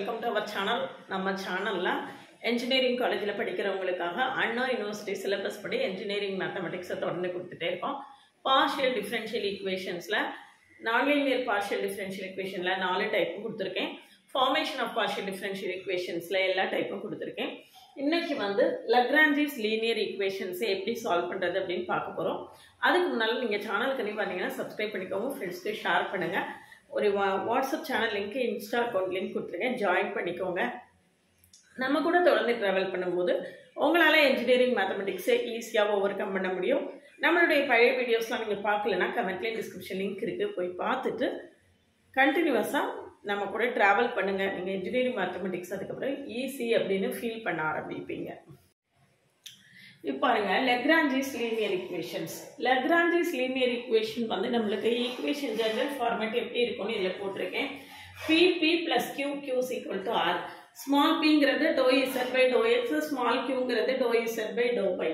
welcome to our channel. நம்ம சேனல்ல engineering காலேஜ்ல படிக்கிறவங்களுக்காக அண்ணா யுனிவர்சிட்டி சிலபஸ் படி engineering mathematics தொடர்ந்து கொடுத்துட்டே இருக்கோம். partial differential equationsல nonlinear partial differential equationல 4 type கொடுத்திருக்கேன். formation of partial differential equationsல எல்லா டைப்பும் கொடுத்திருக்கேன். இன்னைக்கு வந்து Lagrange's linear equations எப்படி சால்வ் பண்றது அப்படினு பார்க்க போறோம். அதுக்கு முன்னால நீங்க சேனலுக்கு நீ பாத்தீங்கன்னா சப்ஸ்கிரைப் பண்ணிக்கோங்க, ஃப்ரெண்ட்ஸ்க்கு ஷேர் பண்ணுங்க. ஒரு WhatsApp channel link, Insta account link கொடுத்துருக்கேன், ஜாயின் பண்ணிக்கோங்க. நம்ம கூட தொடர்ந்து ட்ராவல் பண்ணும்போது உங்களால் இன்ஜினியரிங் மேத்தமெட்டிக்ஸை ஈஸியாக ஓவர் கம் பண்ண முடியும். நம்மளுடைய பழைய வீடியோஸ்லாம் நீங்கள் பார்க்கலன்னா கமெண்ட்லேயே டிஸ்கிரிப்ஷன் லிங்க் இருக்குது, போய் பார்த்துட்டு கண்டினியூஸாக நம்ம கூட ட்ராவல் பண்ணுங்கள். நீங்கள் இன்ஜினியரிங் மேத்தமெட்டிக்ஸ் அதுக்கப்புறம் ஈஸி அப்படின்னு ஃபீல் பண்ண ஆரம்பிப்பீங்க. இப்போ பாருங்க, Lagrange's linear equations. Lagrange's linear equation வந்து நம்மளுக்கு ஈக்குவேஷன் ஜெனரல் ஃபார்மேட் எப்படி இருக்கும்னு இதில் போட்டிருக்கேன். P plus QQ is equal to R. Small பிங்கிறது dou Z by dou X, small Qங்கிறது dou Z by dou Y.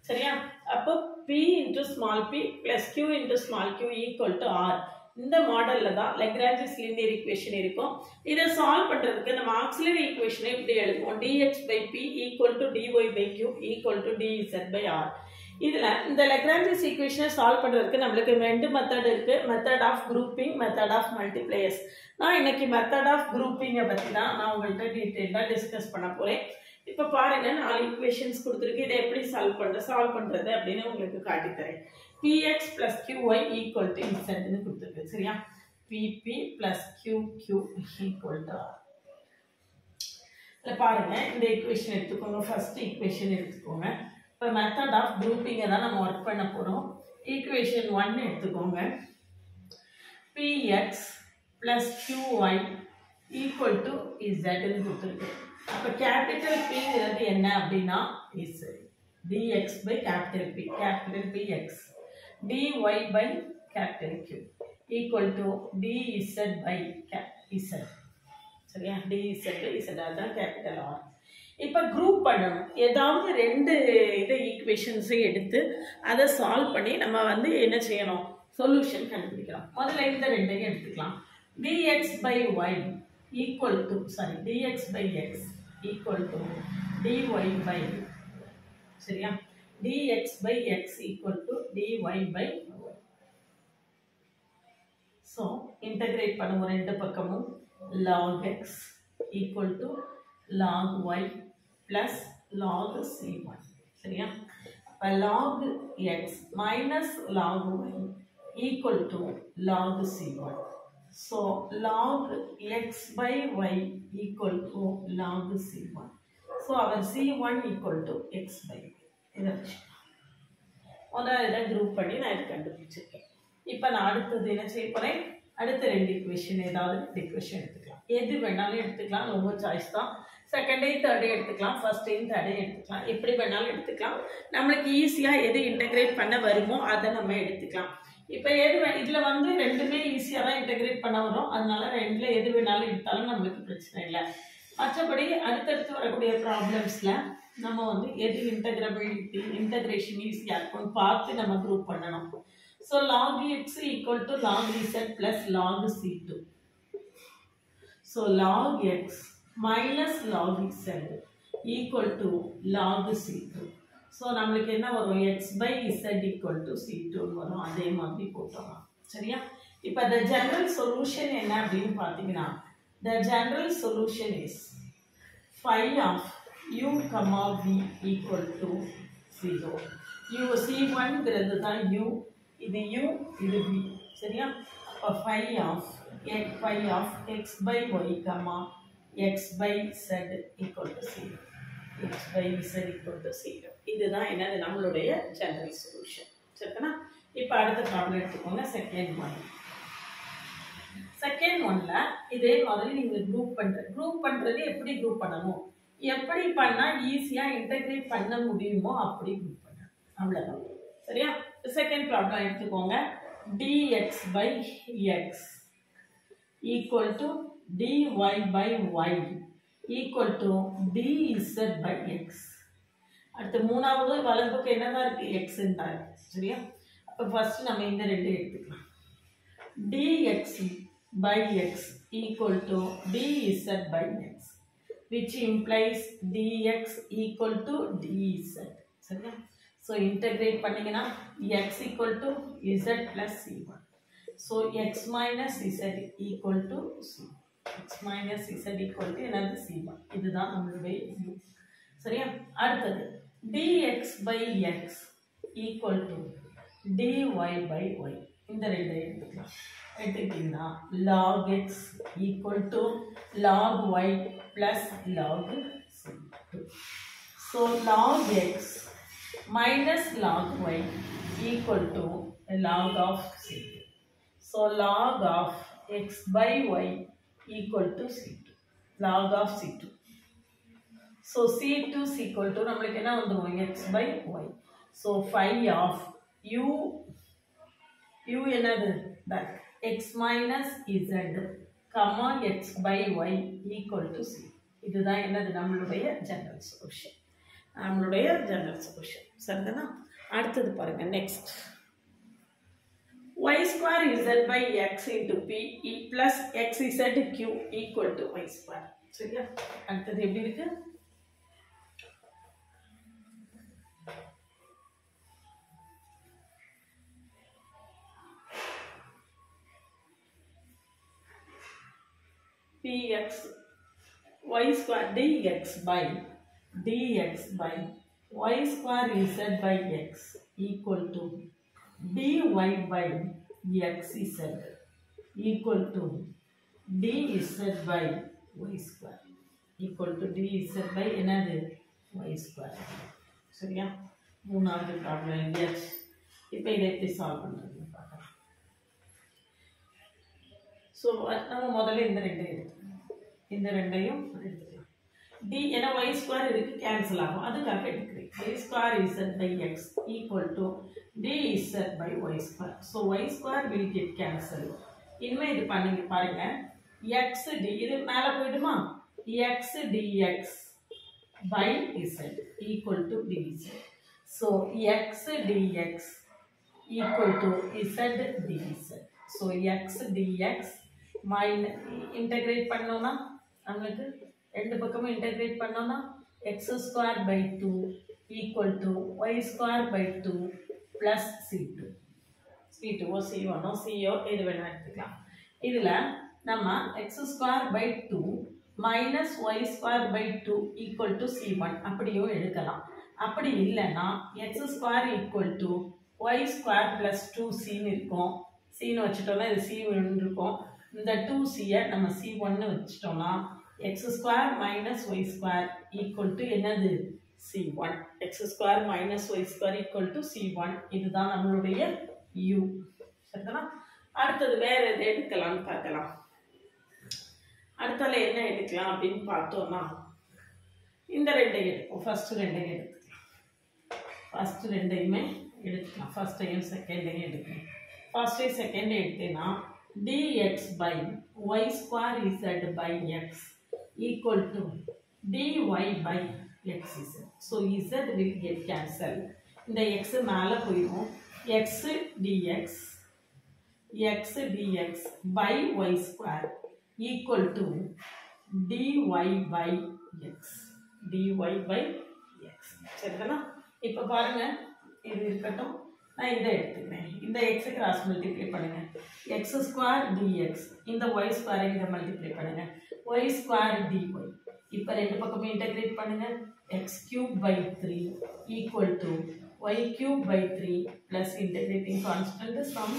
சரியா? அப்போ P into small p plus Q into small q equal to R. இந்த மாடல்ல தான் Lagrange's linear equation இருக்கும். இதை solve பண்றதுக்கு நம்ம ஆக்சிலரி ஈக்குவேஷனை இப்படி எழுதுவோம். dx by p equal to dy by q equal to dz by r. இதுல இந்த Lagrange's equation சால்வ் பண்றதுக்கு நம்மளுக்கு ரெண்டு மெத்தட் இருக்கு. Method of grouping, method of multipliers. நான் இன்னைக்கு மெத்தட் ஆஃப் குரூப்பிங்கை பத்தி தான் நான் உங்கள்கிட்ட டீட்டெயிலா டிஸ்கஸ் பண்ண போறேன். இப்போ பாருங்க, 4 ஈக்குவேஷன்ஸ் கொடுத்துருக்கு. இதை எப்படி சால்வ் பண்றது அப்படின்னு உங்களுக்கு காட்டித்தரேன். px plus qy equal to z ன்னு கொடுத்துருக்கு. சரியா? pp plus qq equal to r. இல்ல பாருங்க, இந்த ஈக்குவேஷன் எடுத்துக்கோங்க. ஃபர்ஸ்ட் ஈக்குவேஷன் எடுத்துக்கோங்க. இப்போ மெத்தட் ஆஃப் குரூப்பிங்கை தான் நம்ம ஒர்க் பண்ண போறோம். ஈக்குவேஷன் 1 எடுத்துக்கோங்க. px plus qy equal to z ன்னு கொடுத்துருக்கு. அப்போ கேபிட்டல் Pங்கிறது என்ன அப்படின்னா is dx by capital P, capital Px, dy by capital Q equal to dz by z. சரியா? dz by z அதான் கேபிட்டல் R. இப்போ குரூப் பண்ணணும். ஏதாவது ரெண்டு இதை ஈக்குவேஷன்ஸை எடுத்து அதை சால்வ் பண்ணி நம்ம வந்து என்ன செய்யணும், சொல்யூஷன் கண்டுபிடிக்கலாம். முதல்ல இந்த ரெண்டையும் எடுத்துக்கலாம். dx by y equal to dx by x equal to dy by, சரியா? dx by x equal to dy by y. so integrate பண்ணுவோம் ரெண்டு பக்கமும். log x equal to log y plus log c1. சரியா? அப்ப log x minus log y equal to log c1. so log x by y equal to log c1. so our c1 equal to x by y. இதை முதல்ல group பண்ணி நான் இது கண்டுபிடிச்சிருக்கேன். இப்போ நான் அடுத்தது என்ன செய்ய போறேன், அடுத்த ரெண்டு ஈக்குவேஷன், ஏதாவது ரெண்டு ஈக்குவேஷன் எடுத்துக்கலாம். எது வேணாலும் எடுத்துக்கலாம், ரொம்ப சாய்ஸ் தான். செகண்டையும் தேர்டையும் எடுத்துக்கலாம், ஃபர்ஸ்டையும் தேர்டையும் எடுத்துக்கலாம், எப்படி வேணாலும் எடுத்துக்கலாம். நம்மளுக்கு ஈஸியாக எது இன்டெகிரேட் பண்ண வருமோ அதை நம்ம எடுத்துக்கலாம். இப்போ இதில் வந்து ரெண்டுமே ஈஸியாக தான் இன்டெகிரேட் பண்ண வரும். அதனால ரெண்டில் எது வேணாலும் எடுத்தாலும் நம்மளுக்கு பிரச்சனை இல்லை. மற்றபடி அடுத்தடுத்து வரக்கூடிய ப்ராப்ளம்ஸில் நம்ம வந்து எது இன்டெகிரபிலிட்டி, இன்டெகிரேஷன் ஈஸியாக இருக்கும்னு பார்த்து நம்ம குரூப் பண்ணணும். So log x equal to log z plus log c2. So log x minus log z equal to log c2. So நம்மளுக்கு என்ன வரும், x by z equal to c2 வரும். அதே மாதிரி போட்டோம். சரியா? இப்போ the general solution என்ன அப்படின்னு பார்த்தீங்கன்னா, the general solution is phi of u comma v equal to 0. u c1ங்கிறது தான் u, இது u, இது v. சரியா? அப்போ phi of x by y comma x by z equal to 0. x by z equal to 0. இதுதான் என்னது நம்மளுடைய general solution. சரிங்களா? இப்போ அடுத்த ப்ராப்ளம் எடுத்துக்கோங்க. செகண்ட் ஒன்ல இதே மாதிரி நீங்க குரூப் பண்றது எப்படி குரூப் பண்ணணும், எப்படி பண்ணா ஈஸியா இன்டெகிரேட் பண்ண முடியுமோ அப்படி குரூப் பண்ண, அவ்வளவுதான். சரியா? செகண்ட் ப்ராப்ளம் எடுத்துக்கோங்க. dx by x equal to dy by y equal to dz by x. அடுத்து மூணாவது வலதுபக்கம் என்னதான் இருக்கு, x தான் இருக்கு. சரியா? அப்ப ஃபர்ஸ்ட் நம்ம இந்த ரெண்டு எடுத்துக்கலாம். dx by x equal to dz by x, which implies dx equal to dz. சரியா? So integrate பண்ணீங்கன்னா x equal to z plus c1. So x minus z equal to c. x minus z equal to என்னது c1. இதுதான் நம்மளுடைய u. சரியா? அடுத்தது dx by x equal to dy by y. இந்த ரெண்டு எடுத்துக்கலாம். எடுத்துக்கிட்டீங்கன்னா log x equal to log y plus log c2. So log x minus log y equal to log of c2. So log of x by y equal to c2. Log of c2. So c2 is equal to நம்மளுக்கு என்ன வந்துரும் x by y. So phi of u என்னது that x minus z comma x by y equal to c. இதுதான் என்னது நம்மளுடைய general solution. நம்மளுடைய general solution. சரிதானா? அடுத்தது பாருங்க next y square z by x into p plus xz q equal to y square. சரியா? அடுத்தது எப்படி இருக்கு? px y square dx by y square z by x equal to dy by xz equal to dz by y square equal to dz by என்னது y square. சரியா? மூணாவது problem S. இப்போ இதை எப்படி சால்வ் பண்ணுறதுன்னு பார்க்கலாம். ஸோ நம்ம முதல்ல இந்த ரெண்டையும் எடுத்துக்கலாம். டி ஏன்னா y ஸ்கொயர் இதுக்கு கேன்சல் ஆகும், அதுக்காக எடுக்கிறேன். y square z by x equal to dz by y square. So y square will get cancelled. இனிமே இது பண்ணுங்க பாருங்க. x d இது மேலே போயிடுமா? x dx by z equal to dz. So x dx equal to z dz. So x dx minus integrate பண்ணோம்னா நமக்கு ரெண்டு பக்கமும் integrate பண்ணோம்னா x square by 2 equal to y square by 2 plus c2. c2 O c1 O c எது வேணா எடுத்துக்கலாம். இதில் நம்ம x square by 2 minus y square by 2 equal to c1 அப்படியும் எடுக்கலாம். அப்படி இல்லைன்னா x square equal to y square plus 2c இருக்கும். c வச்சுட்டோம்னா இது c1 இருக்கும். இந்த 2c நம்ம c1 வச்சுட்டோம்னா x square minus y square equal to என்னது c1. x square minus y square equal to c1. இதுதான் நம்மளுடைய u. சரிதானா? அடுத்தது வேற எது எடுக்கலாம்னு பார்க்கலாம். அடுத்தால என்ன எடுக்கலாம் அப்படின்னு பார்த்தோம்னா இந்த ரெண்டையும் எடுப்போம். ஃபர்ஸ்ட் ரெண்டையும் எடுத்துக்கலாம். ஃபர்ஸ்ட் ரெண்டையுமே எடுத்துக்கலாம். ஃபர்ஸ்டையும் செகண்டையும் எடுக்கலாம். ஃபர்ஸ்டையும் செகண்டையும் எடுத்தேன்னா dx by y square z by x equal to dy by xz. So z will get cancelled. இந்த x மேலே போயிடும். x dx by y square equal to dy by x. சரிதானா? இப்போ பாருங்க இது இருக்கட்டும். நான் இதை எடுத்துக்கிறேன். இந்த x கிராஸ் மல்டிப்ளை பண்ணுங்க. x ஸ்கொயர் dx இந்த y ஸ்கொயரை இதை மல்டிப்ளை பண்ணுங்க. y square dy. இப்போ ரெண்டு பக்கமும் இன்டகிரேட் பண்ணுங்க. x cube by 3 equal to y cube by 3 plus integrating constant sum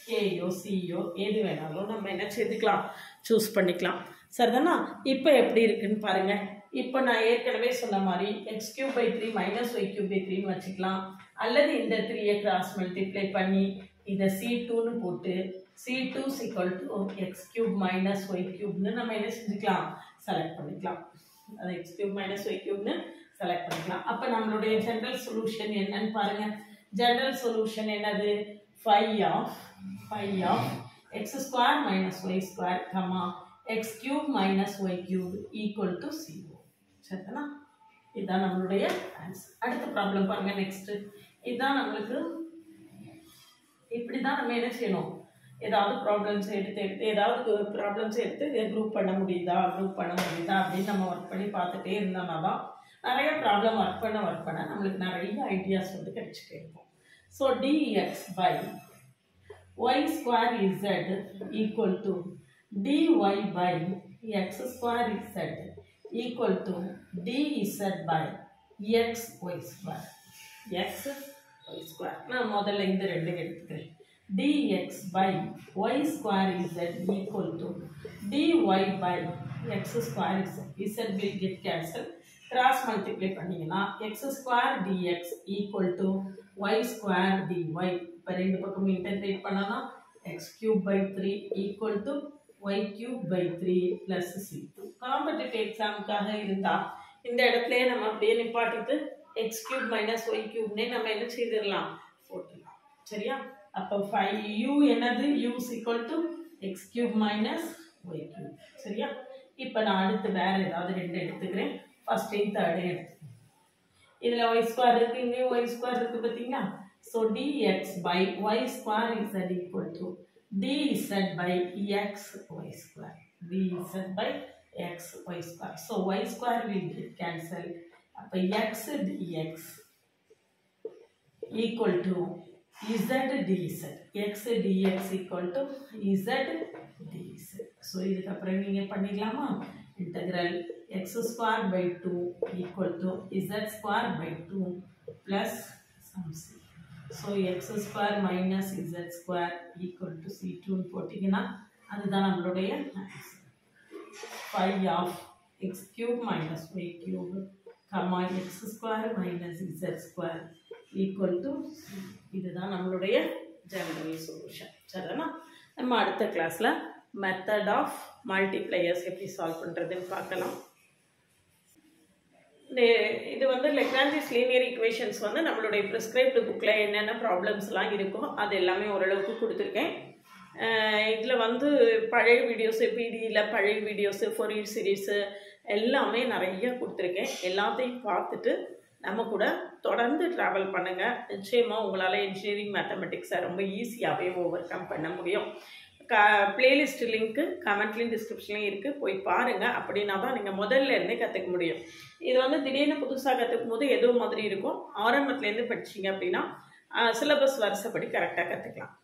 kயோ cயோ எது வேணாலும் நம்ம என்ன செய்துக்கலாம், சூஸ் பண்ணிக்கலாம். சரிதானா? இப்போ எப்படி இருக்குன்னு பாருங்க. இப்போ நான் ஏற்கனவே சொன்ன மாதிரி x cube by 3 minus y cube by 3 வச்சுக்கலாம். அல்லது இந்த 3 கிராஸ் மல்டிப்ளை பண்ணி இதை c2ன்னு போட்டு c2 is equal to x cube minus y cubeன்னு நம்ம என்ன செஞ்சுக்கலாம், செலக்ட் பண்ணிக்கலாம். அது x cube minus y cubeன்னு செலக்ட் பண்ணிக்கலாம். அப்போ நம்மளுடைய ஜெனரல் சொல்யூஷன் என்னன்னு பாருங்க. ஜெனரல் சொல்யூஷன் என்னது? phi of x square minus y square comma x cube minus y cube equal to 0. சரிதானா? இதுதான் நம்மளுடைய ஆன்சர். அடுத்த ப்ராப்ளம் பாருங்க. நெக்ஸ்ட் இதுதான் நம்மளுக்கு இப்படி தான் நம்ம என்ன செய்யணும், ஏதாவது ப்ராப்ளம்ஸ் எடுத்து குரூப் பண்ண முடியுதா அப்படின்னு நம்ம ஒர்க் பண்ணி பார்த்துட்டே இருந்தோம்னா தான் நிறைய ப்ராப்ளம் ஒர்க் பண்ண நம்மளுக்கு நிறைய ஐடியாஸ் வந்து கிடைச்சிட்டே இருக்கும். So dx by y square z equal to dy by x square z equal to dz by x y square. x y square நான் முதல்ல இந்த ரெண்டு எடுத்துக்கிறேன். dx by y square z equal to dy by x square z. z will get cancelled. Cross multiply பண்ணீங்கன்னா x square dx equal to y square dy. இப்போ ரெண்டு பக்கம் integrate பண்ணனா x cube by 3 equal to y cube by 3 plus c2. Competitive எக்ஸாமுக்காக இருந்தா இந்த இடத்துலயே நம்ம அப்படியே நிப்பாட்டிட்டு x cube minus y cube னே நம்ம என்ன செய்திரலாம் போட்டுடலாம். சரியா? அப்போ 5u என்னது u is equal to x cube minus y cube. சரியா? இப்போ நான் அடுத்து வேற ஏதாவது ரெண்டு எடுத்துக்கிறேன். ஃபர்ஸ்ட் தேர்ட் எடுத்துக்கிறேன். இதுல y square இருக்கு, இங்க y square இருக்கு பாத்தீங்களா? So dx by y square is equal to dz by x y square. dz by x y square. So y square will get cancelled. அப்ப x dx equal to z dz. x dx equal to z dz. So இதுக்கு அப்புறம் நீங்க பண்ணிக்கலாமா? Integral x square by 2 equal to z square by 2 plus some c. So x square minus z square equal to c2 போட்டிங்கன்னா அதுதான் நம்மளுடைய answer. 5 of x cube minus y cube comma x square minus z square equal to c. இதுதான் நம்மளுடைய general solution. சரினா? நம்ம அடுத்த கிளாஸ்ல method of multipliers எப்படி solve பண்றதுன்னு பார்க்கலாம். இது வந்து லெக்ரான்ஜிஸ் லீனியர் ஈக்குவேஷன்ஸ் வந்து நம்மளுடைய ப்ரிஸ்கிரைப்டு புக்கில் என்னென்ன ப்ராப்ளம்ஸ்லாம் இருக்கோ அது எல்லாமே ஓரளவுக்கு கொடுத்துருக்கேன். இதில் வந்து பழைய வீடியோஸு, பிடியில் பழைய வீடியோஸு, ஃபோரியர் சீரீஸு எல்லாமே நிறைய கொடுத்துருக்கேன். எல்லாத்தையும் பார்த்துட்டு நம்ம கூட தொடர்ந்து ட்ராவல் பண்ணுங்கள். நிச்சயமாக உங்களால் இன்ஜினியரிங் மேத்தமெட்டிக்ஸை ரொம்ப ஈஸியாகவே ஓவர் கம் பண்ண முடியும். பிளேலிஸ்ட் லிங்க்கு கமெண்ட்லேயும் டிஸ்கிரிப்ஷன்லேயும் இருக்குது, போய் பாருங்கள். அப்படின்னா தான் நீங்கள் முதல்ல இருந்தே கற்றுக்க முடியும். இது வந்து திடீர்னு புதுசாக கற்றுக்கும் போது ஏதோ மாதிரி இருக்கும். ஆரம்பத்துலேருந்து படிச்சிங்க அப்படின்னா சிலபஸ் வரிசைப்படி கரெக்டாக கற்றுக்கலாம்.